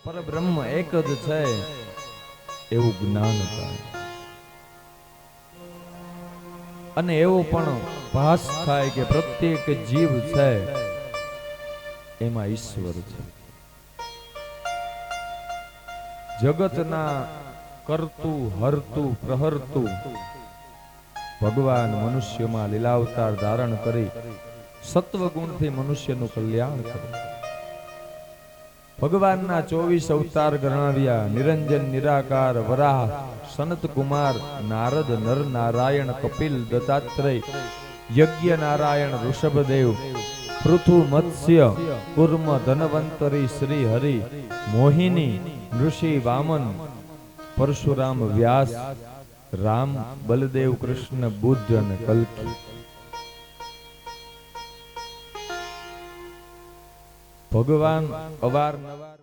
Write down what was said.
પરબ્રહ્મ એક જ છે એવું જ્ઞાન થાય અને એવો પણ ભાસ થાય કે પ્રત્યેક જીવ છે એમાં ઈશ્વર છે. જગતના કરતું હરતું પ્રહરતું ભગવાન મનુષ્યમાં લીલાવતાર ધારણ કરી સત્વગુણથી મનુષ્યનું કલ્યાણ કરે. ભગવાનના 24 અવતાર ગણાવ્યા. નિરંજન, નિરાકાર, વરાહ, સનત કુમાર, નારદ, નર નારાયણ, કપિલ, દત્તાત્રેય, યજ્ઞ નારાયણ, ઋષભદેવ, પૃથુ, મત્સ્ય, કુર્મ, ધનવંતરી, શ્રી હરિ, મોહિની, ઋષિ, વામન, પરશુરામ, વ્યાસ, રામ, બલદેવ, કૃષ્ણ, બુદ્ધ અને કલ્કી. ભગવાન અવારનવાર